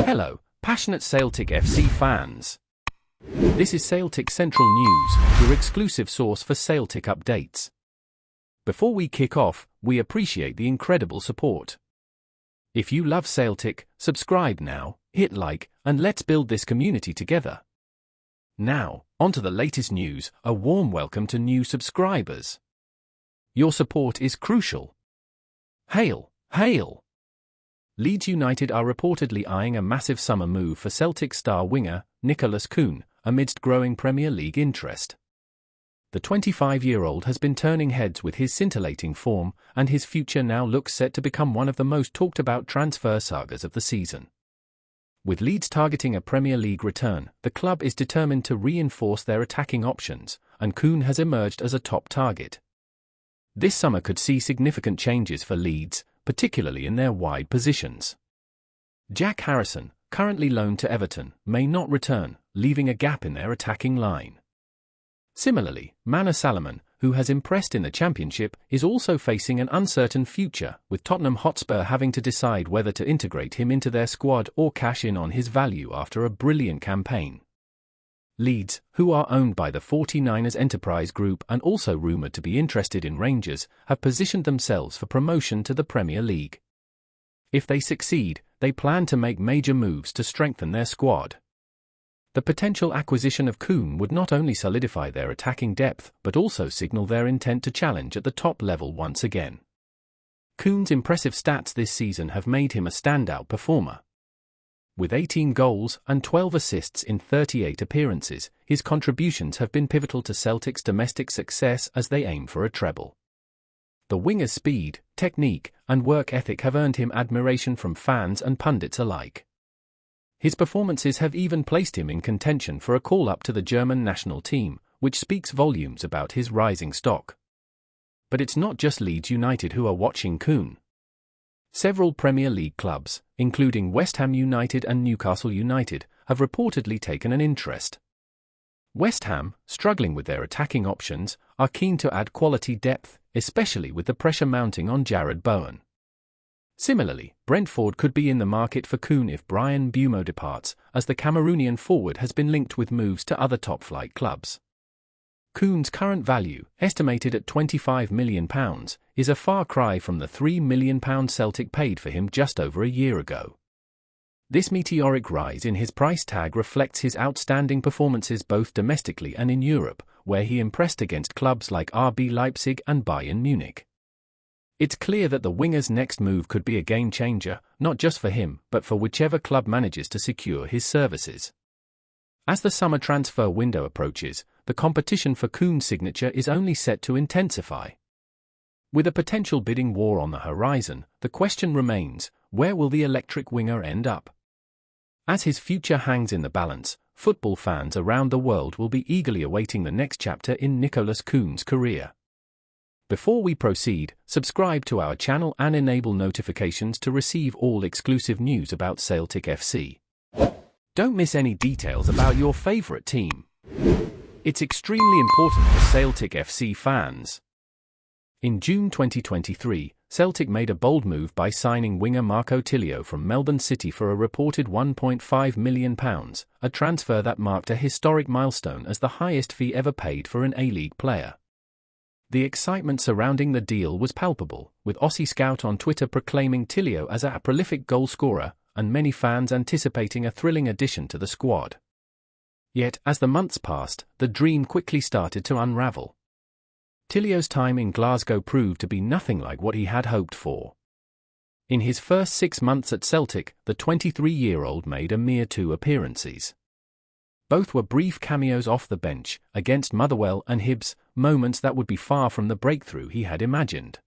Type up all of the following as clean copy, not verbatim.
Hello, passionate Celtic FC fans. This is Celtic Central News, your exclusive source for Celtic updates. Before we kick off, we appreciate the incredible support. If you love Celtic, subscribe now, hit like, and let's build this community together. Now, onto the latest news. A warm welcome to new subscribers. Your support is crucial. Hail, hail! Leeds United are reportedly eyeing a massive summer move for Celtic star winger Kuhn, amidst growing Premier League interest. The 25-year-old has been turning heads with his scintillating form, and his future now looks set to become one of the most talked-about transfer sagas of the season. With Leeds targeting a Premier League return, the club is determined to reinforce their attacking options, and Kuhn has emerged as a top target. This summer could see significant changes for Leeds, particularly in their wide positions. Jack Harrison, currently loaned to Everton, may not return, leaving a gap in their attacking line. Similarly, Manor Salomon, who has impressed in the Championship, is also facing an uncertain future, with Tottenham Hotspur having to decide whether to integrate him into their squad or cash in on his value after a brilliant campaign. Leeds, who are owned by the 49ers Enterprise Group and also rumoured to be interested in Rangers, have positioned themselves for promotion to the Premier League. If they succeed, they plan to make major moves to strengthen their squad. The potential acquisition of Kuhn would not only solidify their attacking depth but also signal their intent to challenge at the top level once again. Kuhn's impressive stats this season have made him a standout performer. With 18 goals and 12 assists in 38 appearances, his contributions have been pivotal to Celtic's domestic success as they aim for a treble. The winger's speed, technique, and work ethic have earned him admiration from fans and pundits alike. His performances have even placed him in contention for a call-up to the German national team, which speaks volumes about his rising stock. But it's not just Leeds United who are watching Kuhn. Several Premier League clubs, including West Ham United and Newcastle United, have reportedly taken an interest. West Ham, struggling with their attacking options, are keen to add quality depth, especially with the pressure mounting on Jarrod Bowen. Similarly, Brentford could be in the market for Kuhn if Brian Mbeumo departs, as the Cameroonian forward has been linked with moves to other top-flight clubs. Kuhn's current value, estimated at £25 million, is a far cry from the £3 million Celtic paid for him just over a year ago. This meteoric rise in his price tag reflects his outstanding performances both domestically and in Europe, where he impressed against clubs like RB Leipzig and Bayern Munich. It's clear that the winger's next move could be a game-changer, not just for him, but for whichever club manages to secure his services. As the summer transfer window approaches, the competition for Kuhn's signature is only set to intensify. With a potential bidding war on the horizon, the question remains, where will the electric winger end up? As his future hangs in the balance, football fans around the world will be eagerly awaiting the next chapter in Kuhn's career. Before we proceed, subscribe to our channel and enable notifications to receive all exclusive news about Celtic FC. Don't miss any details about your favourite team. It's extremely important for Celtic FC fans. In June 2023, Celtic made a bold move by signing winger Marco Tilio from Melbourne City for a reported £1.5 million, a transfer that marked a historic milestone as the highest fee ever paid for an A-League player. The excitement surrounding the deal was palpable, with Aussie Scout on Twitter proclaiming Tilio as a prolific goal-scorer, and many fans anticipating a thrilling addition to the squad. Yet, as the months passed, the dream quickly started to unravel. Tilio's time in Glasgow proved to be nothing like what he had hoped for. In his first 6 months at Celtic, the 23-year-old made a mere 2 appearances. Both were brief cameos off the bench, against Motherwell and Hibs, moments that would be far from the breakthrough he had imagined.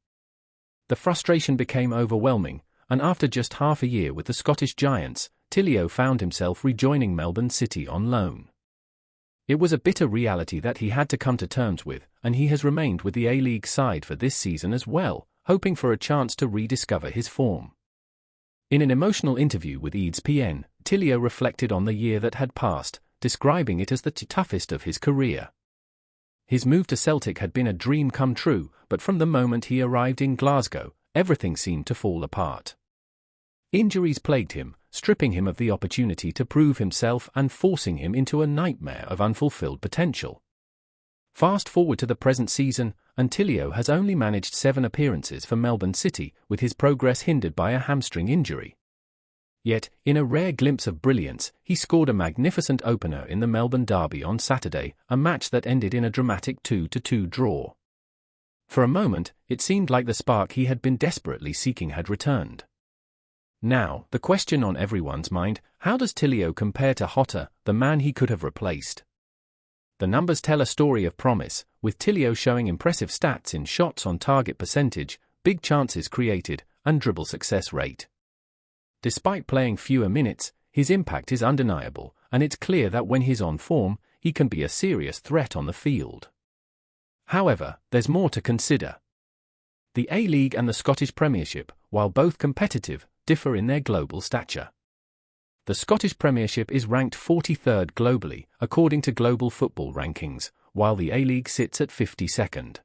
The frustration became overwhelming, and after just half a year with the Scottish Giants, Tilio found himself rejoining Melbourne City on loan. It was a bitter reality that he had to come to terms with, and he has remained with the A-League side for this season as well, hoping for a chance to rediscover his form. In an emotional interview with ESPN, Tilio reflected on the year that had passed, describing it as the toughest of his career. His move to Celtic had been a dream come true, but from the moment he arrived in Glasgow, everything seemed to fall apart. Injuries plagued him, stripping him of the opportunity to prove himself and forcing him into a nightmare of unfulfilled potential. Fast forward to the present season, and Tilio has only managed 7 appearances for Melbourne City, with his progress hindered by a hamstring injury. Yet, in a rare glimpse of brilliance, he scored a magnificent opener in the Melbourne Derby on Saturday, a match that ended in a dramatic 2-2 draw. For a moment, it seemed like the spark he had been desperately seeking had returned. Now, the question on everyone's mind: how does Tilio compare to Jota, the man he could have replaced? The numbers tell a story of promise, with Tilio showing impressive stats in shots on target percentage, big chances created, and dribble success rate. Despite playing fewer minutes, his impact is undeniable, and it's clear that when he's on form, he can be a serious threat on the field. However, there's more to consider. The A-League and the Scottish Premiership, while both competitive, differ in their global stature. The Scottish Premiership is ranked 43rd globally, according to Global Football Rankings, while the A-League sits at 52nd.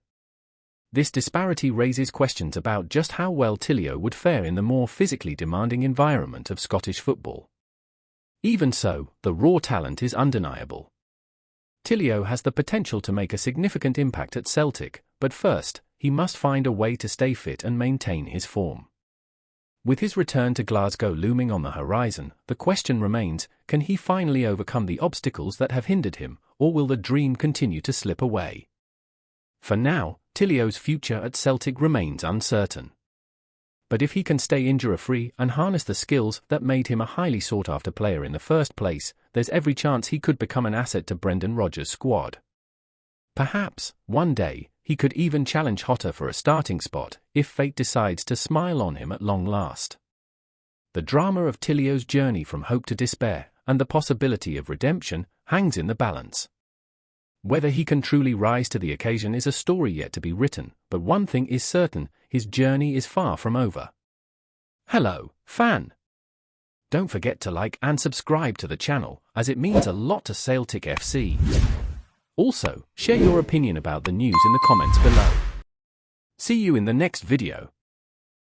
This disparity raises questions about just how well Tilio would fare in the more physically demanding environment of Scottish football. Even so, the raw talent is undeniable. Tilio has the potential to make a significant impact at Celtic, but first, he must find a way to stay fit and maintain his form. With his return to Glasgow looming on the horizon, the question remains: can he finally overcome the obstacles that have hindered him, or will the dream continue to slip away? For now, Tilio's future at Celtic remains uncertain. But if he can stay injury-free and harness the skills that made him a highly sought-after player in the first place, there's every chance he could become an asset to Brendan Rodgers' squad. Perhaps, one day, he could even challenge Jota for a starting spot, if fate decides to smile on him at long last. The drama of Tilio's journey from hope to despair, and the possibility of redemption, hangs in the balance. Whether he can truly rise to the occasion is a story yet to be written, but one thing is certain: his journey is far from over. Hello, fan! Don't forget to like and subscribe to the channel, as it means a lot to Celtic FC. Also, share your opinion about the news in the comments below. See you in the next video.